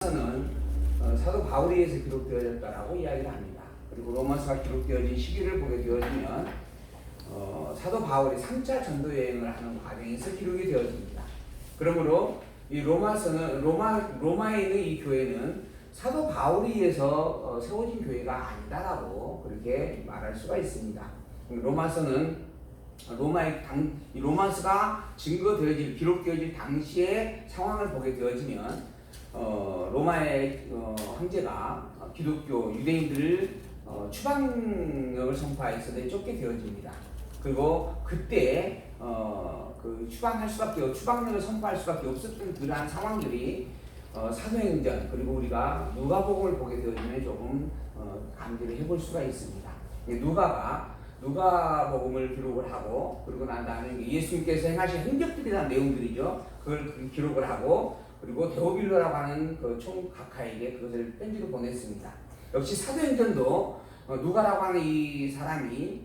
로마서는 사도 바울에 의해서 기록되어졌다라고 이야기를 합니다. 그리고 로마서가 기록되어진 시기를 보게 되어지면 사도 바울이 3차 전도 여행을 하는 과정에서 기록이 되어집니다. 그러므로 이 로마서는 로마에 있는 이 교회는 사도 바울에 의해서 세워진 교회가 아니다라고 그렇게 말할 수가 있습니다. 로마서는 로마서가 기록되어질 당시의 상황을 보게 되어지면 로마의 황제가 기독교 유대인들을 추방력을 선포해서 내쫓게 되어집니다. 그리고 그때 추방력을 선포할 수밖에 없었던 그러한 상황들이 사도행전 그리고 우리가 누가복음을 보게 되어지면 조금 감지를 해볼 수가 있습니다. 누가복음을 기록을 하고 그리고 난 다음에 예수님께서 행하신 행적들에 대한 내용들이죠. 그걸 기록을 하고 그리고 데오빌로라고 하는 그 총각하에게 그것을 편지로 보냈습니다. 역시 사도행전도 누가라고 하는 이 사람이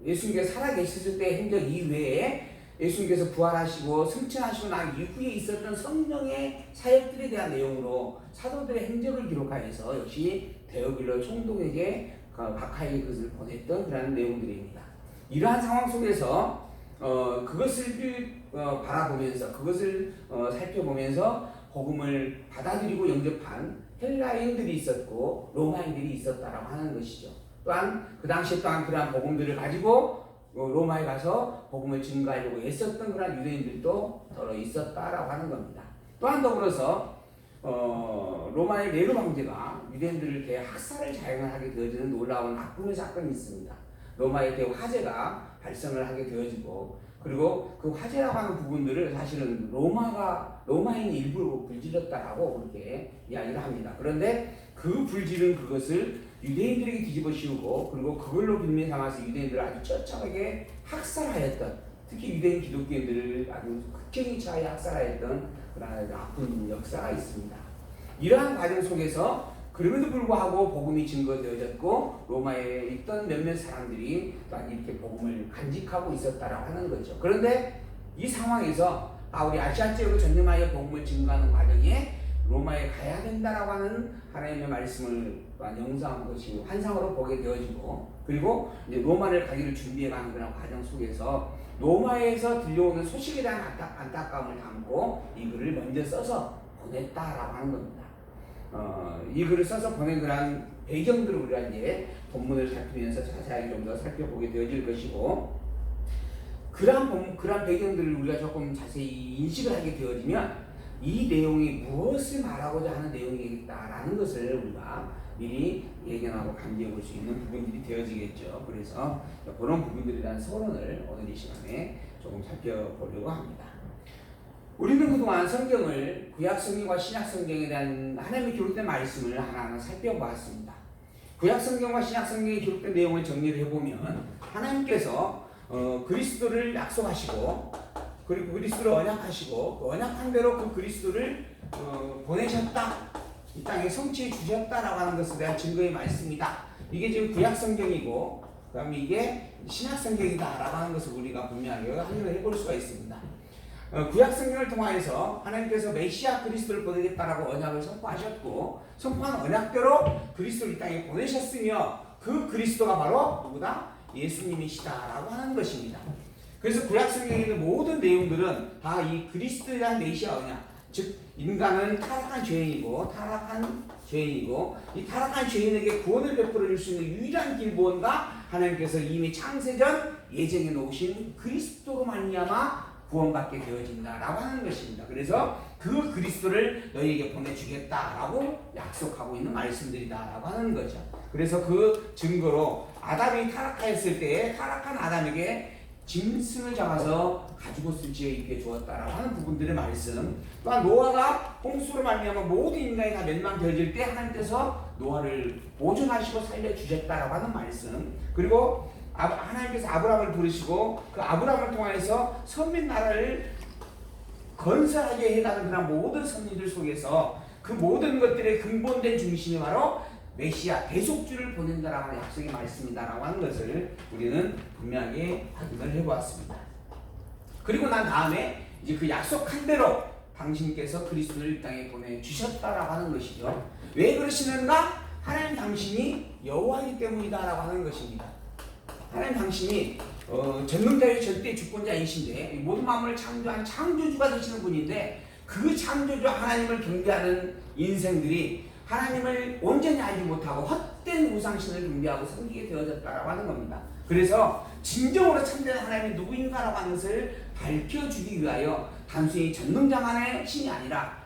예수님께서 살아계셨을 때 행적 이외에 예수님께서 부활하시고 승천하시고 난 이후에 있었던 성령의 사역들에 대한 내용으로 사도들의 행적을 기록하여서 역시 데오빌로 총독에게 각하에게 그것을 보냈던 그런 내용들입니다. 이러한 상황 속에서 그것을 바라보면서 그것을 살펴보면서 복음을 받아들이고 영접한 헬라인들이 있었고 로마인들이 있었다라고 하는 것이죠. 또한 그 당시에 또한 그러한 복음들을 가지고 로마에 가서 복음을 증거하려고 애썼던 그런 유대인들도 더러 있었다라고 하는 겁니다. 또한 더불어서 로마의 네로 황제가 유대인들을 대학살을 자행하게 되어지는 놀라운 나쁜 사건이 있습니다. 로마의 대화재가 발생을 하게 되어지고 그리고 그 화재라고 하는 부분들을 사실은 로마인 일부로 불질렀다라고 그렇게 이야기를 합니다. 그런데 그 불지른 그것을 유대인들에게 뒤집어 씌우고 그리고 그걸로 빌미 삼아서 유대인들을 아주 처참하게 학살하였던 특히 유대인 기독교인들을 아주 극형이 차에 학살하였던 그런 나쁜 역사가 있습니다. 이러한 과정 속에서 그럼에도 불구하고 복음이 증거되어졌고 로마에 있던 몇몇 사람들이 또한 이렇게 복음을 간직하고 있었다라고 하는 거죠. 그런데 이 상황에서 바울이 아시아 지역을 전념하여 복음을 증거하는 과정에 로마에 가야 된다라고 하는 하나님의 말씀을 영상한 것이 환상으로 보게 되어지고 그리고 이제 로마를 가기를 준비해가는 그런 과정 속에서 로마에서 들려오는 소식에 대한 안타까움을 담고 이 글을 먼저 써서 보냈다라고 하는 겁니다. 이 글을 써서 보낸 그런 배경들을 우리가 이제 본문을 살피면서 자세하게 좀 더 살펴보게 되어질 것이고 그러한 배경들을 우리가 조금 자세히 인식을 하게 되어지면 이 내용이 무엇을 말하고자 하는 내용이겠다라는 것을 우리가 미리 예견하고 감지해 볼 수 있는 부분들이 되어지겠죠. 그래서 그런 부분들에 대한 서론을 오늘 이 시간에 조금 살펴보려고 합니다. 우리는 그동안 성경을 구약성경과 신약성경에 대한 하나님의 기록된 말씀을 하나하나 살펴보았습니다. 구약성경과 신약성경에 기록된 내용을 정리를 해보면 하나님께서 그리스도를 약속하시고 그리고 그리스도를 언약하시고 그 언약한 대로 그 그리스도를 보내셨다. 이 땅에 성취해 주셨다라고 하는 것에 대한 증거의 말씀이다. 이게 지금 구약성경이고 그 다음에 이게 신약성경이다라고 하는 것을 우리가 분명하게 확인을 해볼 수가 있습니다. 구약성경을 통하여서 하나님께서 메시아 그리스도를 보내겠다라고 언약을 선포하셨고 선포한 언약대로 그리스도를 이 땅에 보내셨으며 그 그리스도가 바로 누구다? 예수님이시다라고 하는 것입니다. 그래서 구약성경에 있는 모든 내용들은 다 이 그리스도에 대한 메시아 언약, 즉 인간은 타락한 죄인이고 이 타락한 죄인에게 구원을 베풀어 줄 수 있는 유일한 길 무언가 하나님께서 이미 창세전 예정해 놓으신 그리스도로 말미암아 구원받게 되어진다라고 하는 것입니다. 그래서 그 그리스도를 너희에게 보내주겠다라고 약속하고 있는 말씀들이다라고 하는 거죠. 그래서 그 증거로 아담이 타락하였을 때에 타락한 아담에게 짐승을 잡아서 가지고 쓸지에 입게 주었다라고 하는 부분들의 말씀, 또한 노아가 홍수로 말미암아 모든 인간이 다 멸망되어질 때 하나님께서 노아를 보존하시고 살려주셨다라고 하는 말씀, 그리고 하나님께서 아브라함을 부르시고 그 아브라함을 통하여서 선민 나라를 건설하게 해가는 그런 모든 섭리들 속에서 그 모든 것들의 근본된 중심이 바로 메시아 대속주를 보낸다라고 하는 약속의 말씀이다라고 하는 것을 우리는 분명하게 확인을 해보았습니다. 그리고 난 다음에 이제 그 약속한 대로 당신께서 그리스도를 이 땅에 보내주셨다라고 하는 것이죠. 왜 그러시는가? 하나님 당신이 여호와이기 때문이다라고 하는 것입니다. 하나님 당신이 전능자의 절대 주권자이신데 모든 만물을 창조한 창조주가 되시는 분인데 그 창조주 하나님을 경배하는 인생들이 하나님을 온전히 알지 못하고 헛된 우상신을 경배하고 섬기게 되어졌다라고 하는 겁니다. 그래서 진정으로 참된 하나님이 누구인가라고 하는 것을 밝혀주기 위하여 단순히 전능자만의 신이 아니라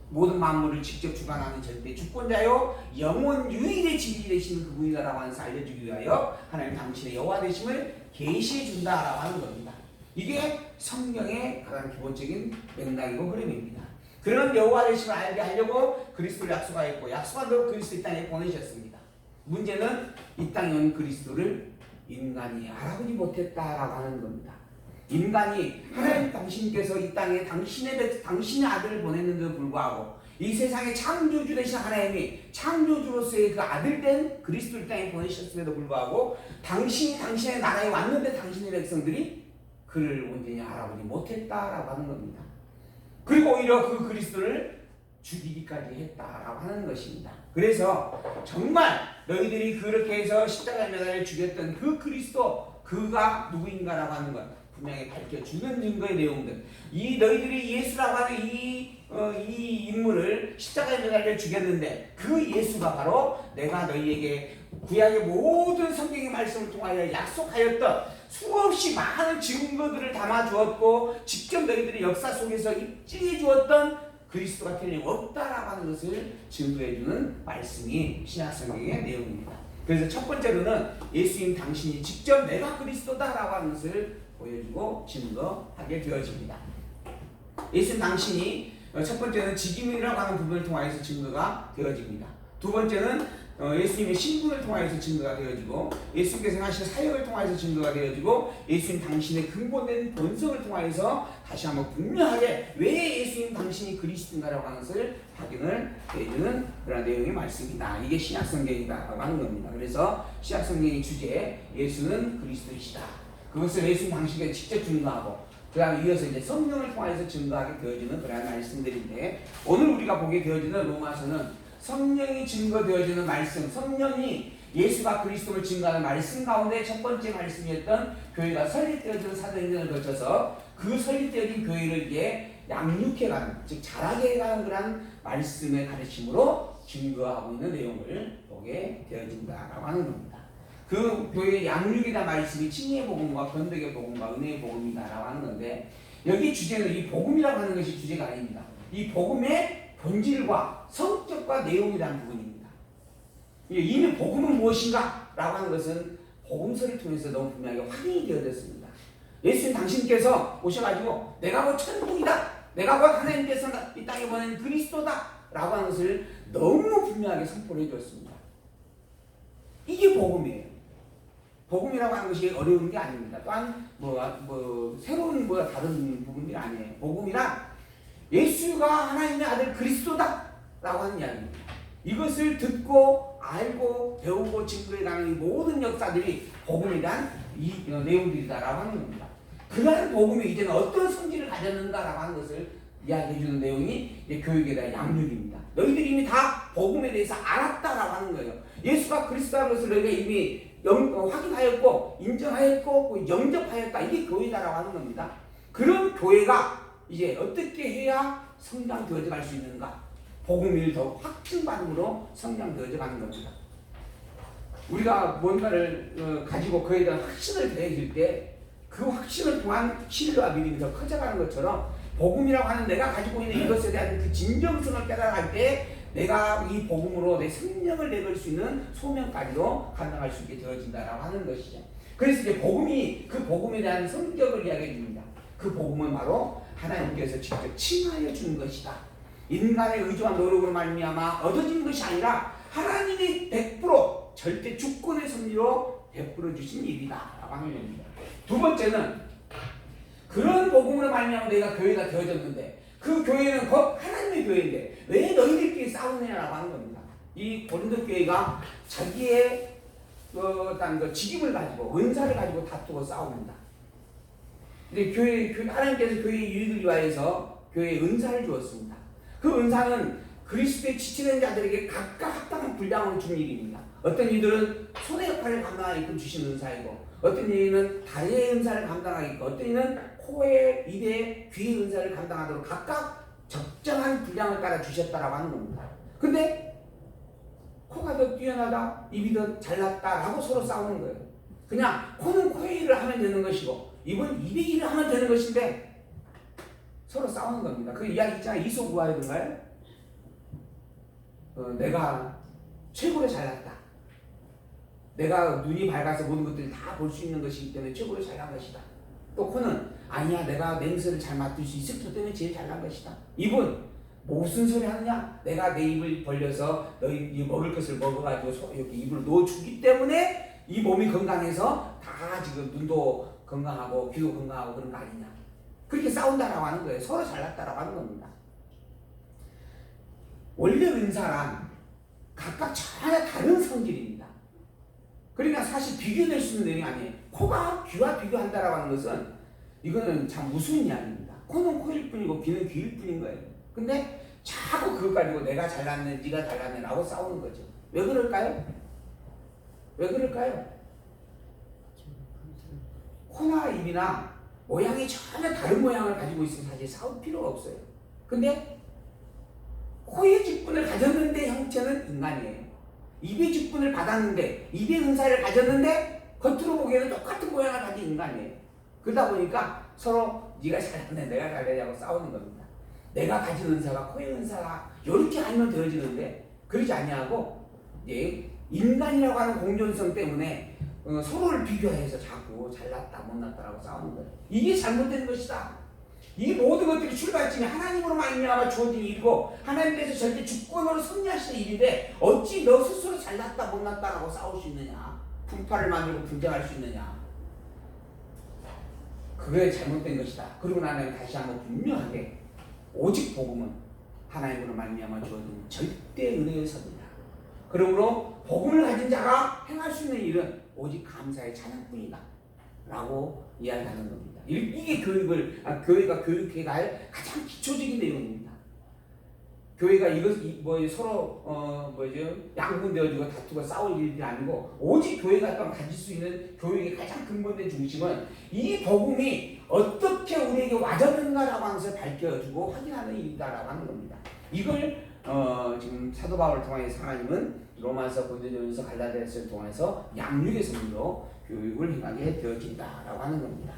모든 만물을 직접 주관하는 절대 주권자요 영원 유일의 진리 되시는 그분이다라고 하는 것을 알려주기 위하여 하나님 당신의 여호와 되심을 계시해 준다라고 하는 겁니다. 이게 성경의 가장 기본적인 맥락이고 흐름입니다. 그런 여호와 되심을 알게 하려고 그리스도를 약속하였고 약속한 그리스도 이 땅에 보내셨습니다. 문제는 이 땅에 온 그리스도를 인간이 알아보지 못했다라고 하는 겁니다. 인간이 하나님 당신께서 이 땅에 당신의 아들을 보냈는데도 불구하고 이 세상의 창조주 되신 하나님이 창조주로서의 그 아들된 그리스도를 이 땅에 보내셨음에도 불구하고 당신이 당신의 나라에 왔는데 당신의 백성들이 그를 온전히 알아보지 못했다라고 하는 겁니다. 그리고 오히려 그 그리스도를 죽이기까지 했다라고 하는 것입니다. 그래서 정말 너희들이 그렇게 해서 십자가에 매달려 죽였던 그 그리스도 그가 누구인가라고 하는 것 분명히 밝혀주는 증거의 내용들, 이 너희들이 예수라고 하는 이 인물을 십자가에 매달려 죽였는데 그 예수가 바로 내가 너희에게 구약의 모든 성경의 말씀을 통하여 약속하였던 수없이 많은 증거들을 담아주었고 직접 너희들의 역사 속에서 입증해 주었던 그리스도가 틀림없다라고 하는 것을 증거해주는 말씀이 신약성경의 내용입니다. 그래서 첫 번째로는 예수님 당신이 직접 내가 그리스도다라고 하는 것을 보여주고 증거하게 되어집니다. 예수님 당신이 첫 번째는 직임이라고 하는 부분을 통하여서 증거가 되어집니다. 두 번째는 예수님의 신분을 통하여서 증거가 되어지고 예수님께서 하신 사역을 통하여서 증거가 되어지고 예수님 당신의 근본된 본성을 통하여서 다시 한번 분명하게 왜 예수님 당신이 그리스도인가라고 하는 것을 확인을 해주는 그런 내용의 말씀이다. 이게 신약성경이다라고 하는 겁니다. 그래서 신약성경의 주제 예수는 그리스도이시다. 그것을 예수님 당신에게 직접 증거하고 그 다음에 이어서 이제 성령을 통해서 증거하게 되어지는 그런 말씀들인데 오늘 우리가 보게 되어지는 로마서는 성령이 증거되어지는 말씀, 성령이 예수가 그리스도를 증거하는 말씀 가운데 첫 번째 말씀이었던 교회가 설립되어지는 사도행전을 거쳐서 그 설립되어진 교회를 이제 양육해가는, 즉 자라게 해가는 그런 말씀의 가르침으로 증거하고 있는 내용을 보게 되어진다라고 하는 겁니다. 그 교회의 양육이라는 말씀이 칭의의 복음과 변덕의 복음과 은혜의 복음이다라고 하는 건데 여기 주제는 이 복음이라고 하는 것이 주제가 아닙니다. 이 복음의 본질과 성격과 내용이라는 부분입니다. 이미 복음은 무엇인가? 라고 하는 것은 복음서를 통해서 너무 분명하게 확인이 되어졌습니다. 예수님 당신께서 오셔가지고 내가 곧 천국이다. 내가 곧 하나님께서 이 땅에 보낸 그리스도다. 라고 하는 것을 너무 분명하게 선포를 해주었습니다. 이게 복음이에요. 복음이라고 하는 것이 어려운 게 아닙니다. 또한 새로운 다른 부분이 아니에요. 복음이란 예수가 하나님의 아들 그리스도다 라고 하는 이야기입니다. 이것을 듣고 알고 배우고 증거해가는 이 모든 역사들이 복음에 대한 이 내용들이다라고 하는 겁니다. 그러한 복음이 이제는 어떤 성질을 가졌는가라고 하는 것을 이야기해주는 내용이 이제 교육에 대한 양육입니다. 너희들이 이미 다 복음에 대해서 알았다라고 하는 거예요. 예수가 그리스도라는 것을 너희가 이미 확인하였고 인정하였고 영접하였다. 이게 교회다라고 하는 겁니다. 그런 교회가 이제 어떻게 해야 성장되어져 갈 수 있는가? 복음을 더 확증받음으로 성장되어져 가는 겁니다. 우리가 뭔가를 가지고 그에 대한 확신을 배울 때 그 확신을 통한 신뢰와 믿음이 더 커져가는 것처럼 복음이라고 하는 내가 가지고 있는 이것에 대한 그 진정성을 깨달아갈 때 내가 이 복음으로 내 생명을 내걸 수 있는 소명까지도 감당할 수 있게 되어진다라고 하는 것이죠. 그래서 이제 복음이 그 복음에 대한 성격을 이야기해 줍니다. 그 복음은 바로 하나님께서 직접 칭하여 주는 것이다. 인간의 의지와 노력으로 말미암아 얻어진 것이 아니라 하나님이 100% 절대 주권의 섭리로 베풀어 주신 일이다 라고 하는 겁니다. 두 번째는 그런 복음으로 말미암아 내가 교회가 되어졌는데 그 교회는 곧 하나님의 교회인데 왜 너희들끼리 싸우느냐라고 하는 겁니다. 이 고린도 교회가 자기의 직임을 가지고 은사를 가지고 다투고 싸웁니다. 근데 하나님께서 교회의 유익을 위하여서 교회에 은사를 주었습니다. 그 은사는 그리스도의 지치는 자들에게 각각 합당한 분량을 준 일입니다. 어떤 이들은 손의 역할을 감당하게끔 주신 은사이고, 어떤 이는 다리의 은사를 감당하게끔, 어떤 이는 코에, 입에, 귀의 은사를 감당하도록 각각 적정한 분량을 따라 주셨다라고 하는 겁니다. 근데 코가 더 뛰어나다, 입이 더 잘났다라고 서로 싸우는 거예요. 그냥 코는 코의 일을 하면 되는 것이고 입은 입의 일을 하면 되는 것인데 서로 싸우는 겁니다. 그 이야기 있잖아요. 이솝우화이든가요? 내가 최고로 잘났다. 내가 눈이 밝아서 모든 것들을 다 볼 수 있는 것이기 때문에 최고로 잘난 것이다. 또 코는 아니야, 내가 냄새를 잘 맡을 수 있을 것 때문에 제일 잘난 것이다. 입은 무슨 소리 하느냐? 내가 내 입을 벌려서 너희 먹을 것을 먹어가지고 이렇게 입을 넣어주기 때문에 이 몸이 건강해서 다 지금 눈도 건강하고 귀도 건강하고 그런 거 아니냐? 그렇게 싸운다라고 하는 거예요. 서로 잘났다라고 하는 겁니다. 원래 은사란 각각 전혀 다른 성질입니다. 그러니까 사실 비교될 수 있는 내용이 아니에요. 코가 귀와 비교한다라고 하는 것은 이거는 참 무서운 이야기입니다. 코는 코일 뿐이고 귀는 귀일 뿐인 거예요. 근데 자꾸 그거 가지고 내가 잘났네, 네가 잘났네 라고 싸우는 거죠. 왜 그럴까요? 왜 그럴까요? 코나 입이나 모양이 전혀 다른 모양을 가지고 있으면 사실 싸울 필요가 없어요. 근데 코의 직분을 가졌는데 형체는 인간이에요. 입의 직분을 받았는데, 입의 은사를 가졌는데 겉으로 보기에는 똑같은 모양을 가진 인간이에요. 그러다 보니까 서로 네가 잘났네, 내가 잘했냐고 싸우는 겁니다. 내가 가진 은사가 코의 은사가 이렇게 알면 되어지는데 그러지 아니하고 인간이라고 하는 공존성 때문에 서로를 비교해서 자꾸 잘났다 못났다라고 싸우는 거예요. 이게 잘못된 것이다. 이 모든 것들이 출발점이 하나님으로 말미암아 주어진 일이고 하나님께서 절대 주권으로 섭리하시는 일인데 어찌 너 스스로 잘났다 못났다라고 싸울 수 있느냐? 분파를 만들고 분쟁할 수 있느냐? 그게 잘못된 것이다. 그리고 나는 다시 한번 분명하게 오직 복음은 하나님으로 말미암아 주어진 절대 은혜의 섭니다. 그러므로 복음을 가진 자가 행할 수 있는 일은 오직 감사의 찬양뿐이다 라고 이야기하는 겁니다. 이게 교회가 교육해야 할 가장 기초적인 내용입니다. 교회가 서로 양분되어지고 다투고 싸울 일이 아니고 오직 교회가 가질 수 있는 교육의 가장 근본된 중심은 이 복음이 어떻게 우리에게 와졌는가라고 하는 것을 밝혀주고 확인하는 일이다라고 하는 겁니다. 이걸 지금 사도 바울을 통해서 하나님은 로마서, 고린도전서, 갈라디아서를 통해서 양육의 선물로 교육을 행하게 되어진다라고 하는 겁니다.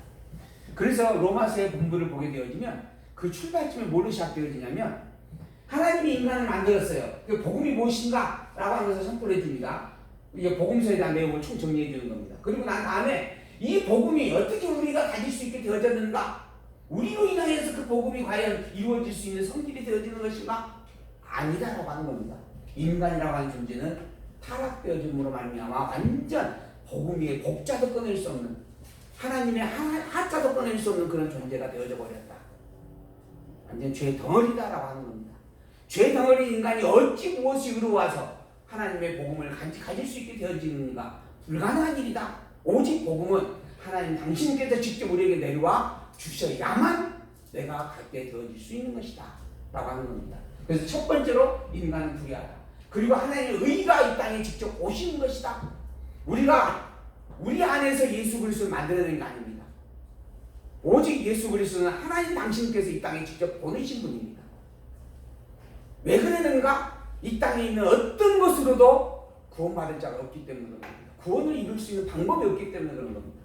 그래서 로마서의 본부를 보게 되어지면 그 출발점이 뭘로 시작되어지냐면 하나님이 인간을 만들었어요. 그 복음이 무엇인가? 라고 하면서 선포를 해줍니다. 이게 복음서에 대한 내용을 총 정리해 주는 겁니다. 그리고 난 다음에 이 복음이 어떻게 우리가 가질 수 있게 되어졌는가? 우리로 인하여서 그 복음이 과연 이루어질 수 있는 성질이 되어지는 것인가? 아니다라고 하는 겁니다. 인간이라고 하는 존재는 타락되어짐으로 말미암아 완전 복음 위에 복자도 꺼낼 수 없는 하나님의 하자도 꺼낼 수 없는 그런 존재가 되어져 버렸다. 완전 죄 덩어리다라고 하는 겁니다. 죄 덩어리 인간이 어찌 무엇이 의로워서 하나님의 복음을 가질 수 있게 되어지는가? 불가능한 일이다. 오직 복음은 하나님 당신께서 직접 우리에게 내려와 주셔야만 내가 갖게 되어질 수 있는 것이다 라고 하는 겁니다. 그래서 첫 번째로 인간은 불의하다. 그리고 하나님의 의가 이 땅에 직접 오시는 것이다. 우리가 우리 안에서 예수 그리스도를 만들어내는 게 아닙니다. 오직 예수 그리스도는 하나님 당신께서 이 땅에 직접 보내신 분입니다. 왜 그러는가? 이 땅에 있는 어떤 것으로도 구원받을 자가 없기 때문에 그런 겁니다. 구원을 이룰 수 있는 방법이 없기 때문에 그런 겁니다.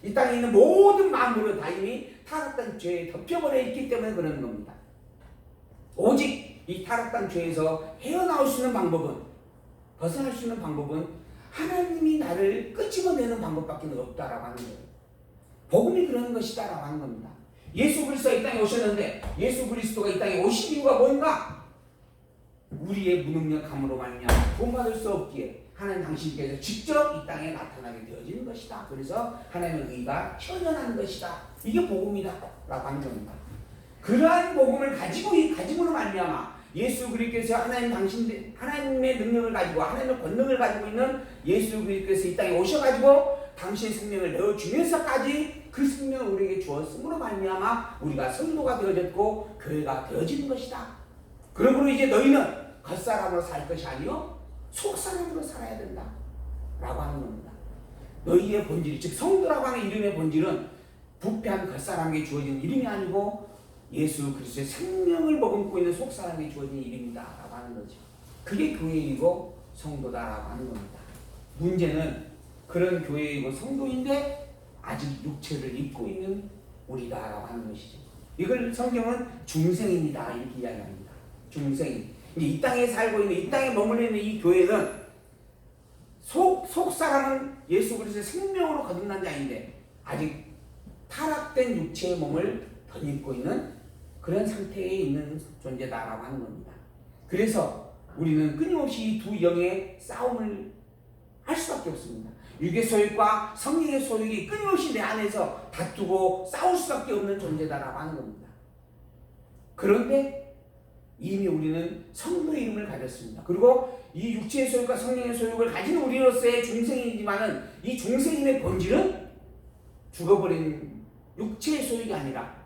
이 땅에 있는 모든 만물은 다 이미 타락한 죄에 덮여버려 있기 때문에 그런 겁니다. 오직 이 타락한 죄에서 헤어나올 수 있는 방법은, 벗어날 수 있는 방법은 하나님이 나를 끄집어내는 방법밖에 없다라고 하는 거예요. 복음이 그러는 것이다라고 하는 겁니다. 예수 그리스도가 이 땅에 오셨는데 예수 그리스도가 이 땅에 오신 이유가 뭔가? 우리의 무능력함으로 말미암아 구원받을 수 없기에 하나님 당신께서 직접 이 땅에 나타나게 되어지는 것이다. 그래서 하나님의 의가 현현한 것이다. 이게 복음이다 라고 하는 겁니다. 그러한 복음을 가지고로 말미암아 예수 그리스도께서 하나님의 능력을 가지고 하나님의 권능을 가지고 있는 예수 그리스도께서 이 땅에 오셔가지고 당신의 생명을 내어주면서까지 그 생명을 우리에게 주었음으로 말미암아 우리가 성도가 되어졌고 교회가 되어지는 것이다. 그러므로 이제 너희는 겉사람으로 살 것이 아니요 속사람으로 살아야 된다 라고 하는 겁니다. 너희의 본질이, 즉 성도라고 하는 이름의 본질은 부패한 겉사람에게 주어진 이름이 아니고 예수 그리스도의 생명을 머금고 있는 속사람에게 주어진 이름이다 라고 하는 거죠. 그게 교회이고 성도다라고 하는 겁니다. 문제는 그런 교회이고 성도인데 아직 육체를 입고 있는 우리다라고 하는 것이죠. 이걸 성경은 중생입니다 이렇게 이야기합니다. 중생인. 이 땅에 살고 있는, 이 땅에 머물러 있는 이 교회는 속사람은 예수 그리스도의 생명으로 거듭난 자인데 아직 타락된 육체의 몸을 덧입고 있는 그런 상태에 있는 존재다라고 하는 겁니다. 그래서 우리는 끊임없이 이 두 영의 싸움을 할 수밖에 없습니다. 육의 소욕과 성령의 소욕이 끊임없이 내 안에서 다투고 싸울 수밖에 없는 존재다라고 하는 겁니다. 그런데 이미 우리는 성도의 이름을 가졌습니다. 그리고 이 육체의 소욕과 성령의 소욕을 가진 우리로서의 중생이지만은 이 중생임의 본질은 죽어버린 육체의 소욕이 아니라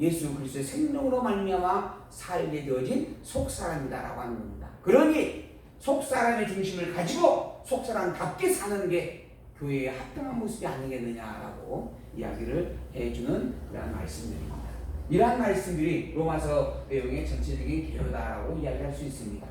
예수 그리스도의 생명으로 말미암아 살게 되어진 속사람이다라고 하는 겁니다. 그러니 속사람의 중심을 가지고 속사람답게 사는 게 교회의 합당한 모습이 아니겠느냐라고 이야기를 해주는 이러한 말씀들입니다. 이러한 말씀들이 로마서 내용의 전체적인 개요다라고 이야기할 수 있습니다.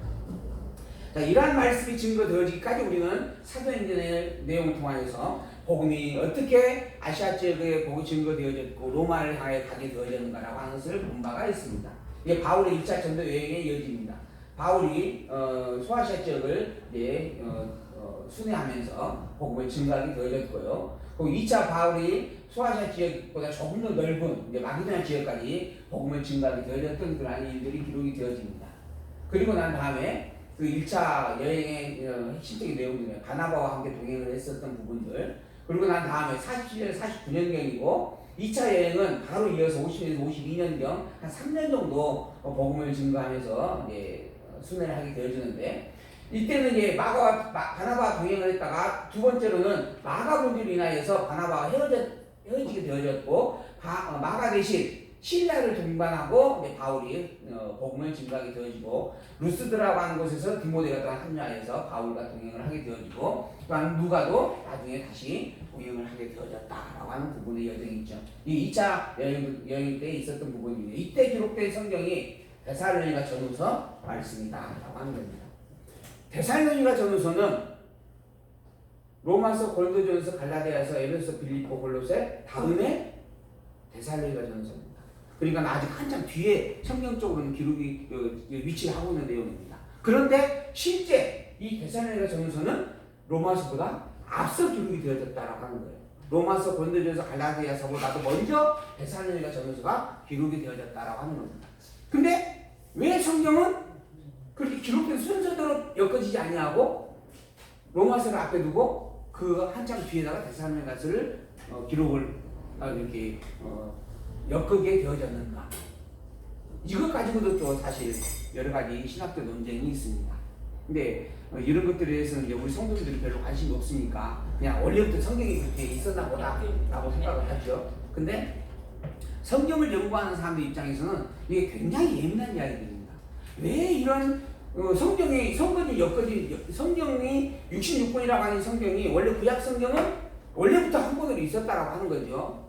자, 이러한 말씀이 증거되어지기까지 우리는 사도행전의 내용을 통하여서 복음이 어떻게 아시아 지역에 보고 증거되어졌고 로마를 향해 가게 되어졌는가라고 하는 것을 본 바가 있습니다. 이게 바울의 1차 전도 여행의 이어집니다. 바울이 소아시아 지역을 이제 순회하면서 복음을 증거하게 되어졌고요. 그리고 2차 바울이 소아시아 지역보다 조금 더 넓은 이제 마게도냐 지역까지 복음을 증거하게 되어졌던 그러한 일들이 기록이 되어집니다. 그리고 난 다음에 그 1차 여행의 핵심적인 내용들이에요. 바나바와 함께 동행을 했었던 부분들. 그리고 난 다음에 47년, 49년경이고 2차 여행은 바로 이어서 50년에서 52년경 한 3년 정도 복음을 증거하면서 이제 순회를 하게 되어지는데 이때는 이제 바나바와 동행을 했다가 두 번째로는 마가 문제로 인하여서 바나바와 헤어지게 되어졌고 마가 대신 신라를 동반하고 이제 바울이 복음을 증거하게 되어지고 루스드라고 하는 곳에서 디모데가 또한 합류하여서 바울과 동행을 하게 되어지고 또한 누가도 나중에 다시 동행을 하게 되어졌다라고 하는 부분의 여정이 있죠. 이 2차 여행 때 있었던 부분입니다. 이때 기록된 성경이 데살로니가 전후서 말씀이다라고 하는 겁니다. 데살로니가 전후서는 로마서, 고린도전서, 갈라디아서, 에베소, 빌립보, 골로새 다음에 데살로니가 전후서입니다. 그러니까 아직 한참 뒤에 성경적으로는 기록이 위치를 하고 있는 내용입니다. 그런데 실제 이 데살로니가 전후서는 로마서보다 앞서 기록이 되어졌다라고 하는 거예요. 로마서, 고린도전서, 갈라디아서보다도 먼저 데살로니가 전후서가 기록이 되어졌다라고 하는 겁니다. 근데 왜 성경은 그렇게 기록된 순서대로 엮어지지 아니하고 로마서를 앞에 두고 그 한참 뒤에다가 데살로니가서를 기록을 이렇게 엮게 되어졌는가? 이것 가지고도 또 사실 여러 가지 신학적 논쟁이 있습니다. 근데 이런 것들에 대해서는 이제 우리 성도들이 별로 관심이 없으니까 그냥 원래부터 성경이 그렇게 있었나 보다라고 생각을 하죠. 근데 성경을 연구하는 사람들 입장에서는 이게 굉장히 예민한 이야기입니다. 왜 이런 성경이 엮어진 성경이 66권이라고 하는 성경이 원래 구약 성경은 원래부터 한 권으로 있었다라고 하는 거죠.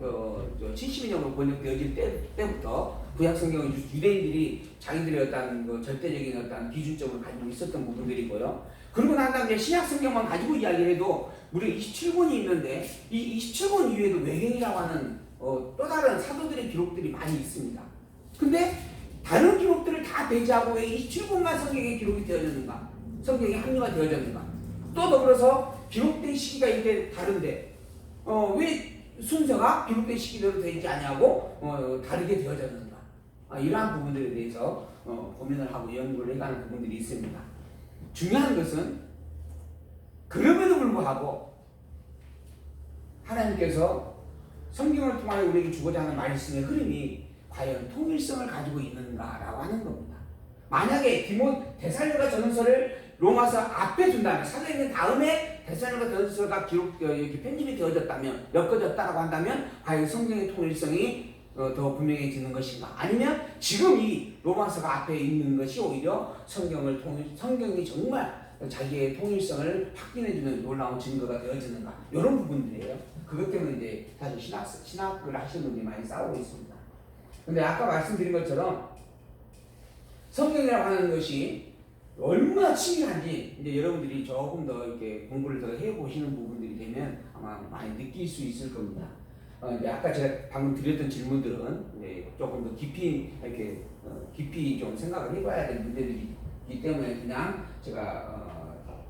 70년으로 번역되어질 때부터 구약 성경은 유대인들이 자기들의 어떤 절대적인 어떤 기준점을 가지고 있었던 부분들이고요. 그리고 난 다음에 신약 성경만 가지고 이야기를 해도 무려 27권이 있는데 이 27권 이외에도 외경이라고 하는 또 다른 사도들의 기록들이 많이 있습니다. 근데 다른 기록들을 다 배제하고 왜 27권만 성경에 기록이 되어졌는가? 성경에 합류가 되어졌는가? 또 더불어서 기록된 시기가 이렇게 다른데 왜 순서가 기록된 시기대로 되지 않냐고 다르게 되어졌는가? 이러한 부분들에 대해서 고민을 하고 연구를 해가는 부분들이 있습니다. 중요한 것은 그럼에도 불구하고 하나님께서 성경을 통하여 우리에게 주고자 하는 말씀의 흐름이 과연 통일성을 가지고 있는가라고 하는 겁니다. 만약에 데살로니가 전서를 로마서 앞에 둔다면 사도행전 다음에 데살로니가전서가 이렇게 편집이 되어졌다면, 엮어졌다라고 한다면 과연 성경의 통일성이 더 분명해지는 것인가? 아니면 지금 이 로마서가 앞에 있는 것이 오히려 성경이 정말 자기의 통일성을 확인해주는 놀라운 증거가 되어지는가? 이런 부분들이에요. 그것 때문에 이제 사실 신학을 하시는 분들이 많이 싸우고 있습니다. 근데 아까 말씀드린 것처럼 성경이라고 하는 것이 얼마나 치밀한지 이제 여러분들이 조금 더 이렇게 공부를 더 해보시는 부분들이 되면 아마 많이 느낄 수 있을 겁니다. 이제 아까 제가 방금 드렸던 질문들은 이제 조금 더 깊이 이렇게 깊이 좀 생각을 해봐야 될 문제들이기 때문에 그냥 제가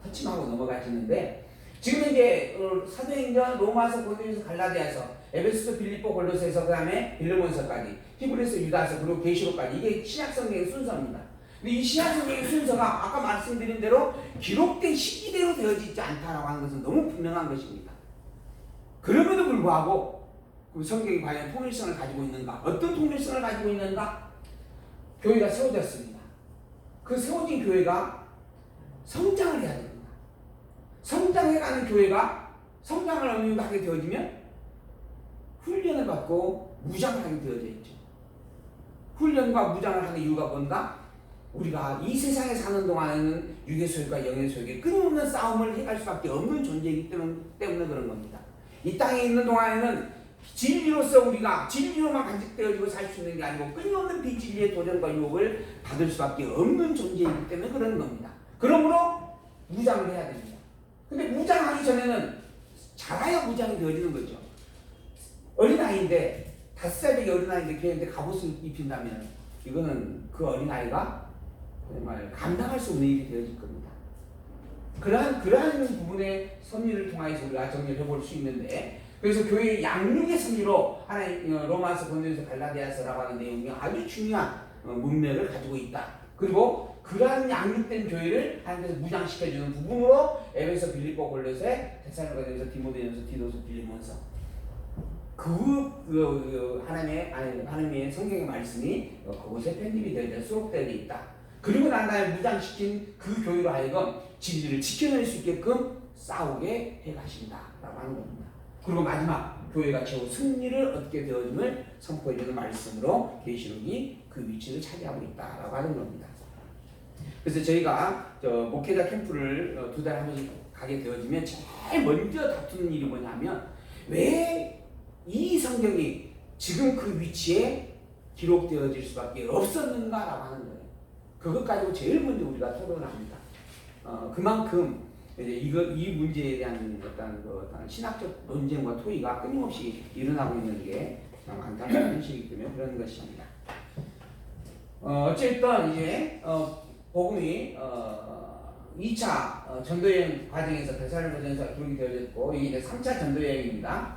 터치하고 넘어가시는데, 지금 이제 사도행전, 로마서, 고린도서, 갈라디아서, 에베소서, 빌립보, 골로새서, 그다음에 빌레몬서까지, 히브리서, 유다서, 그리고 계시록까지 이게 신약 성경의 순서입니다. 근데 이 신약 성경의 순서가 아까 말씀드린 대로 기록된 시기대로 되어지지 않다라고 하는 것은 너무 분명한 것입니다. 그럼에도 불구하고 그 성경이 과연 통일성을 가지고 있는가? 어떤 통일성을 가지고 있는가? 교회가 세워졌습니다. 그 세워진 교회가 성장을 해야 됩니다. 성장해가는 교회가 성장을 어느 정도 하게 되어지면 훈련을 받고 무장을 하게 되어져 있죠. 훈련과 무장을 하는 이유가 뭔가? 우리가 이 세상에 사는 동안에는 육의 소욕과 영의 소욕에 끊임없는 싸움을 해갈 수밖에 없는 존재이기 때문에 그런 겁니다. 이 땅에 있는 동안에는 진리로서 우리가 진리로만 간직되어지고 살 수 있는 게 아니고 끊임없는 비진리의 도전과 유혹을 받을 수밖에 없는 존재이기 때문에 그런 겁니다. 그러므로 무장을 해야 됩니다. 근데 무장하기 전에는 자라야 무장이 되어지는 거죠. 어린아이인데 5살짜리 어린아이인데 걔한테 갑옷을 입힌다면 이거는 그 어린아이가 정말 감당할 수 없는 일이 되어질 겁니다. 그러한 부분의 섭리를 통해서 우리가 정리를 해볼 수 있는데, 그래서 교회의 양육의 섭리로 하나님 로마서, 고린도서, 갈라디아서라고 하는 내용이 아주 중요한 문맥을 가지고 있다. 그리고 그러한 양육된 교회를 하나님께서 무장시켜주는 부분으로 에베소, 빌립보, 골로새, 데살로니가전서, 디모데전서, 디도서, 빌레몬서 하나님의 성경의 말씀이 그곳에 편집이 되어 수록되어 있다. 그리고 난 다음에 무장시킨 그 교회로 하여금 진리를 지켜낼 수 있게끔 싸우게 해가신다라고 하는 겁니다. 그리고 마지막 교회가 최후 승리를 얻게 되어짐을 선포해주는 말씀으로 계시록이 그 위치를 차지하고 있다라고 하는 겁니다. 그래서 저희가 목회자 캠프를 2달에 한 번씩 가게 되어지면 제일 먼저 다투는 일이 뭐냐면, 왜 이 성경이 지금 그 위치에 기록되어질 수밖에 없었는가라고 하는 거예요. 그것 가지고 제일 먼저 우리가 토론을 합니다. 그만큼 이제 이 문제에 대한 어떤 신학적 논쟁과 토의가 끊임없이 일어나고 있는 게 참 안타까운 현실이기 때문에 그런 것입니다. 어쨌든 이제 복음이 2차 전도여행 과정에서 데살로니가전서가 기록이 되어졌고, 이게 이제 3차 전도여행입니다.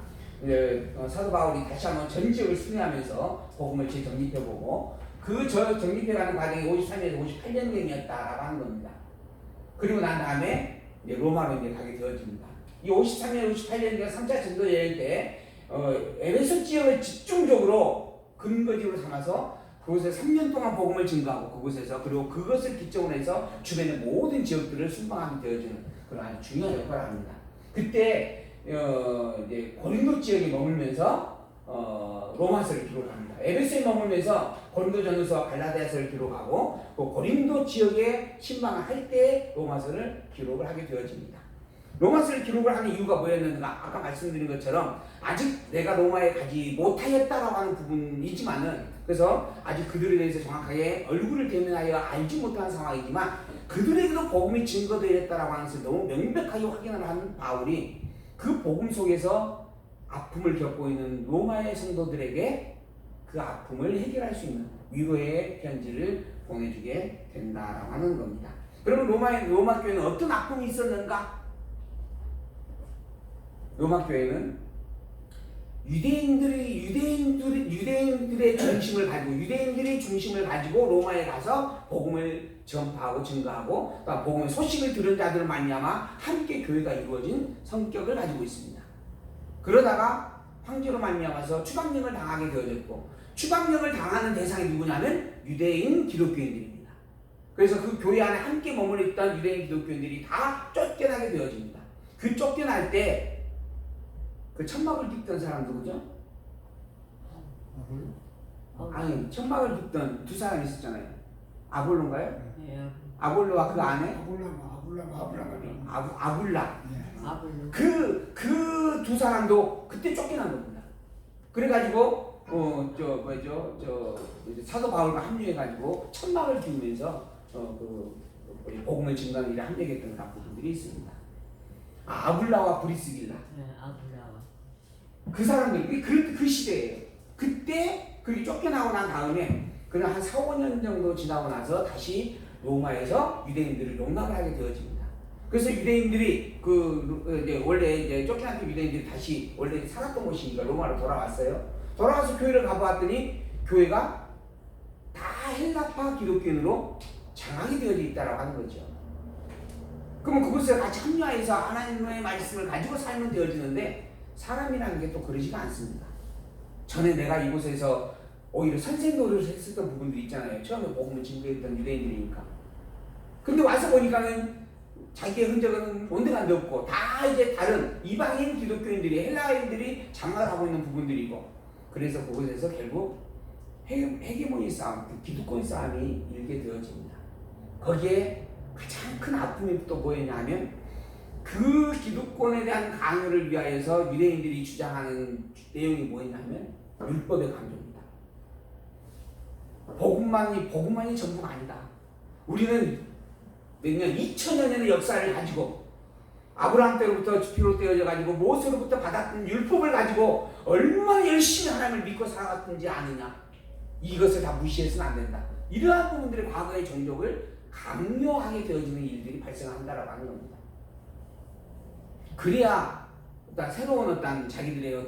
사도 바울이 다시 한번 전 지역을 순회하면서 복음을 재정립해보고, 그 정립해가는 과정이 53에서 58년경이었다라고 하는 겁니다. 그리고 난 다음에 이제 로마로 이제 가게 되어집니다. 이 53년, 58년경 3차 전도 여행 때 에베소 지역을 집중적으로 근거지로 삼아서 그곳에 3년 동안 복음을 증거하고, 그곳에서 그리고 그것을 기점으로 해서 주변의 모든 지역들을 순방하게 되어지는 그런 아주 중요한 역할을 합니다. 그때 이제 고린도 지역에 머물면서 로마서를 기록합니다. 에베소에 머물면서 고린도전서, 갈라디아서를 기록하고, 그 고린도 지역에 신방을 할 때 로마서를 기록을 하게 되어집니다. 로마서를 기록을 하는 이유가 뭐였는가? 아까 말씀드린 것처럼 아직 내가 로마에 가지 못하였다라고 하는 부분이지만은, 그래서 아직 그들에 대해서 정확하게 얼굴을 대면하여 알지 못한 상황이지만 그들에게도 복음이 증거되었다라고 하는 것을 너무 명백하게 확인을 한 바울이 그 복음 속에서 아픔을 겪고 있는 로마의 성도들에게 그 아픔을 해결할 수 있는 위로의 편지를 보내주게 된다라고 하는 겁니다. 그러면 로마 교회는 어떤 아픔이 있었는가? 로마 교회는 유대인들의 중심을 가지고 로마에 가서 복음을 전파하고 증거하고, 복음의 소식을 들은 자들을 말미암아 함께 교회가 이루어진 성격을 가지고 있습니다. 그러다가 황제로 말미암아서 추방령을 당하게 되어졌고, 추방령을 당하는 대상이 누구냐면 유대인 기독교인들입니다. 그래서 그 교회 안에 함께 머물러 있던 유대인 기독교인들이 다 쫓겨나게 되어집니다. 그 쫓겨날 때 그 천막을 빚던 사람 누구죠? 아니 천막을 빚던 두 사람이 있었잖아요. 아볼로인가요? 네. 아볼로와 그 아내 아불라. 아볼로. 그 두 사람도 그때 쫓겨난 겁니다. 그래가지고 사도 바울과 합류해가지고 천막을 빚으면서 복음을 증거하는 일에 합력했던 그런 부분들이 있습니다. 아불라와 브리스길라. 네, 아볼로와. 그 사람들이 그 시대예요. 그때 그렇게 쫓겨나고 난 다음에 그냥 한 4, 5년 정도 지나고 나서 다시 로마에서 유대인들을 용납을 하게 되어집니다. 그래서 유대인들이 원래 이제 쫓겨났던 유대인들이 다시 원래 살았던 곳이니까 로마로 돌아왔어요. 돌아와서 교회를 가보았더니 교회가 다 헬라파 기독교인으로 장악이 되어져 있다라고 하는 거죠. 그러면 그것에 같이 합류해서 하나님의 말씀을 가지고 살면 되어지는데 사람이라는 게 또 그러지가 않습니다. 전에 내가 이곳에서 오히려 선생 노릇을 했었던 부분들이 있잖아요. 처음에 복음을 증거했던 유대인들이니까. 근데 와서 보니까는 자기의 흔적은 온데간데 없고 다 이제 다른 이방인 기독교인들이 헬라인들이 장악을 하고 있는 부분들이고 그래서 그곳에서 결국 헤게모니 싸움, 기득권 싸움이 일게 되어집니다. 거기에 가장 큰 아픔이 또 뭐였냐면 그 기득권에 대한 강요를 위하여서 유대인들이 주장하는 내용이 뭐였냐면 율법의 강조입니다. 복음만이 전부가 아니다. 우리는 몇 년, 2000년의 역사를 가지고 아브라함 때로부터 비롯되어져 가지고 모세로부터 받았던 율법을 가지고 얼마나 열심히 하나님을 믿고 살아갔는지 아느냐. 이것을 다 무시해서는 안 된다. 이러한 부분들의 과거의 종족을 강요하게 되어지는 일들이 발생한다라고 하는 겁니다. 그래야 어떤 새로운 자기들의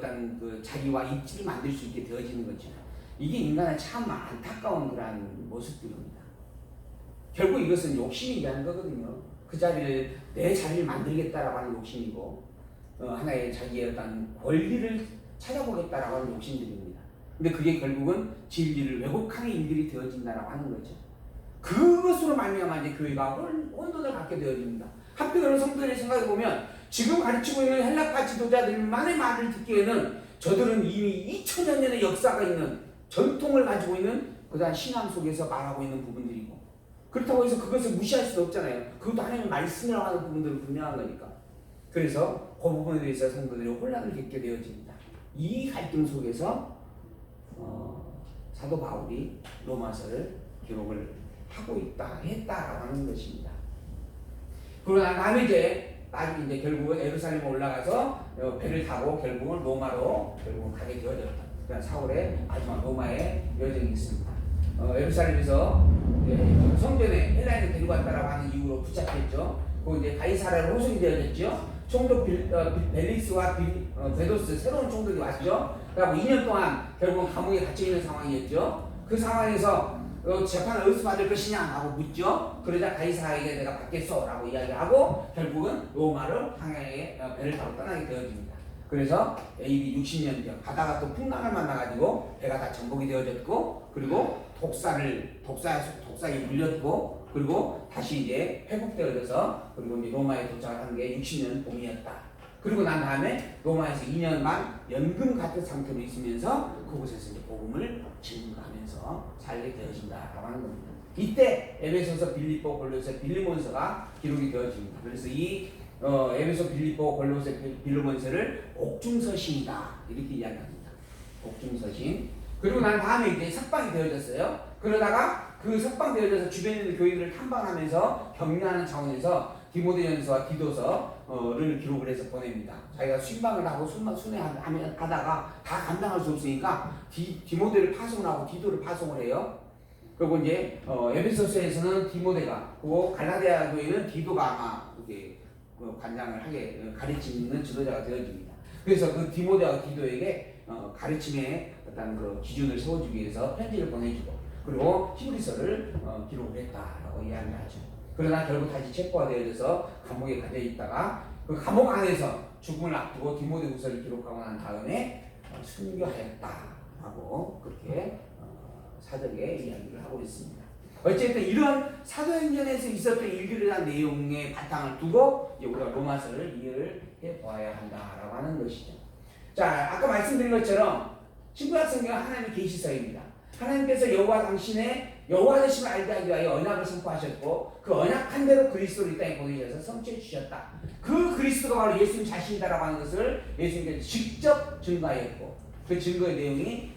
자기와 입지를 만들 수 있게 되어지는 거죠. 이게 인간의 참 안타까운 그러한 모습들입니다. 결국 이것은 욕심이 위한 거거든요. 내 자리를 만들겠다라고 하는 욕심이고, 하나의 자기의 어떤 권리를 찾아보겠다라고 하는 욕심들입니다. 근데 그게 결국은 진리를 왜곡하는 일들이 되어진다라고 하는 거죠. 그것으로 말미암아 이제 교회가 혼돈을 갖게 되어집니다. 한편으로는 성도들의 생각해 보면 지금 가르치고 있는 헬라파 지도자들만의 말을 듣기에는 저들은 이미 2000여 년의 역사가 있는 전통을 가지고 있는 그다음 신앙 속에서 말하고 있는 부분들이고 그렇다고 해서 그것을 무시할 수 없잖아요. 그것도 하나님의 말씀이라고 하는 부분들은 분명한 거니까. 그래서 그 부분에 대해서 성도들이 혼란을 겪게 되어집니다. 이 갈등 속에서 사도 바울이 로마서를 기록을 하고 했다라고 하는 것입니다. 그러나 다음에 이제 결국은 예루살렘에 올라가서 배를 타고 결국은 로마로 가게 되어졌다. 그러니까 사울의 마지막 로마의 여정이 있습니다. 예루살렘에서 성전에 헬라인을 데리고 왔다라고 하는 이유로 붙잡혔죠. 그 이제 가이사라로 호송이 되어졌죠. 총독 벨릭스와 베도스 새로운 총독이 왔죠. 그리고 2년 동안 결국은 감옥에 갇혀 있는 상황이었죠. 그 상황에서 재판을 어디서 받을 것이냐 하고 묻죠. 그러자 가이사에게 내가 받겠소 라고 이야기하고 결국은 로마를 항해에 배를 타고 떠나게 되어집니다. 그래서 AD 60년 전 가다가 또 풍랑을 만나가지고 배가 다 전복이 되어졌고 그리고 독사에 물렸고 그리고 다시 이제 회복되어져서 그리고 이제 로마에 도착을 한 게 60년 봄이었다. 그리고 난 다음에 로마에서 2년간 연금 같은 상태로 있으면서 그곳에서 이제 복음을 증거하면서 살게 되어진다라고 하는 겁니다. 이때 에베소서, 빌립보, 골로새, 빌리몬서가 기록이 되어집니다. 그래서 이 에베소, 빌립보, 골로새, 빌리몬서를 옥중서신이다 이렇게 이야기합니다. 옥중서신. 그리고 난 다음에 이제 석방이 되어졌어요. 그러다가 그 석방되어져서 주변에 있는 교회들을 탐방하면서 격려하는 차원에서 디모데전서와 디도서를 기록을 해서 보냅니다. 자기가 순방을 하고 순회하다가 다 감당할 수 없으니까 디모데를 파송을 하고 디도를 파송을 해요. 그리고 이제 에베소서에서는 디모데가, 그리고 갈라디아 교회는 디도가 아마 이렇게 관장을 하게 가르치는 지도자가 되어집니다. 그래서 그 디모데와 디도에게 가르침의 어떤 그 기준을 세워주기 위해서 편지를 보내주고, 그리고 히브리서를 기록을 했다라고 이야기를 하죠. 그러나 결국 다시 체포가 되어져서 감옥에 갇혀 있다가 그 감옥 안에서 죽음을 앞두고 디모데후서를 기록하고 난 다음에 순교하였다라고 그렇게 사적에 이야기를 하고 있습니다. 어쨌든 이런 사도행전에서 있었던 일들에 대한 내용의 바탕을 두고 이제 우리가 로마서를 이해를 해 보아야 한다라고 하는 것이죠. 자, 아까 말씀드린 것처럼 신구약 성경은 하나님의 계시서입니다. 하나님께서 여호와 당신의 여호와 되심을 알게 하기 위하여 언약을 선포하셨고 그 언약한 대로 그리스도를 이 땅에 보내셔서 성취해 주셨다. 그 그리스도가 바로 예수님 자신이다라고 하는 것을 예수님께서 직접 증거하였고 그 증거의 내용이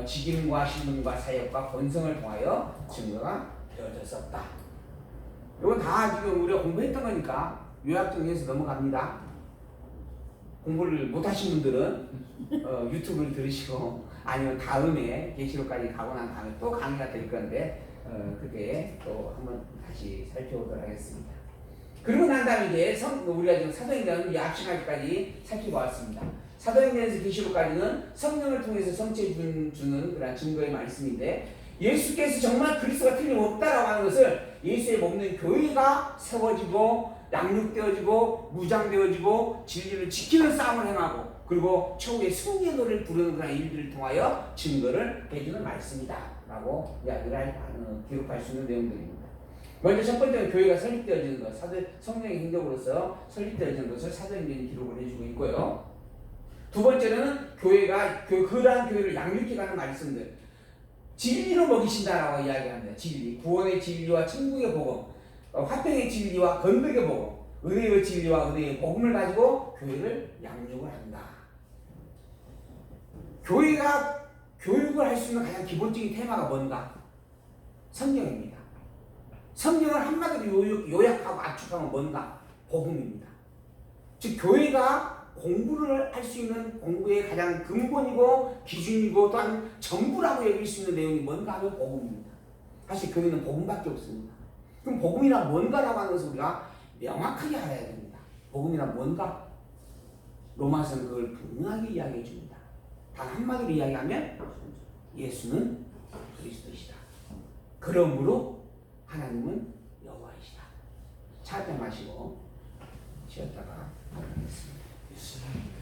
직임과 신분과 사역과 본성을 통하여 증거가 되어졌었다. 이건 다 지금 우리가 공부했던 거니까 요약 정리해서 넘어갑니다. 공부를 못하신 분들은 유튜브를 들으시고 아니면 다음에 계시록까지 가고 난 다음에 또 강의가 될 건데 그때 또 한번 다시 살펴보도록 하겠습니다. 그리고 난 다음에 이제 우리가 지금 사도행전 약신하기까지 살펴보았습니다. 사도행전에서 계시록까지는 성령을 통해서 성취해 주는 그런 증거의 말씀인데 예수께서 정말 그리스도가 틀림없다라고 하는 것을 예수의 먹는 교회가 세워지고 양육되어지고 무장되어지고 진리를 지키는 싸움을 행하고 그리고 최후의 승리의 노래를 부르는 그런 일들을 통하여 증거를 해주는 말씀이다 라고 이야기를 기록할 수 있는 내용들입니다. 먼저 첫 번째는 교회가 설립되어지는 것, 성령의 행적으로서 설립되어지는 것을 사도행전이 기록을 해주고 있고요. 두 번째는 교회가 그러한 교회를 양육해가는 말씀들, 진리로 먹이신다라고 이야기합니다. 진리, 구원의 진리와 천국의 복음, 화평의 진리와 건백의 복음, 은혜의 진리와 은혜의 복음을 가지고 교회를 양육을 한다. 교회가 교육을 할 수 있는 가장 기본적인 테마가 뭔가? 성경입니다. 성경을 한마디로 요약하고 압축하면 뭔가? 복음입니다. 즉 교회가 공부를 할 수 있는 공부의 가장 근본이고 기준이고 또한 전부라고 여길 수 있는 내용이 뭔가 하면 복음입니다. 사실 교회는 복음밖에 없습니다. 그럼 복음이란 뭔가라고 하는 것을 우리가 명확하게 알아야 됩니다. 복음이란 뭔가? 로마서는 그걸 분명하게 이야기해 줍니다. 단 한마디로 이야기하면 예수는 그리스도이시다. 그러므로 하나님은 여호와이시다. 차 한잔 마시고 쉬었다가 하겠습니다.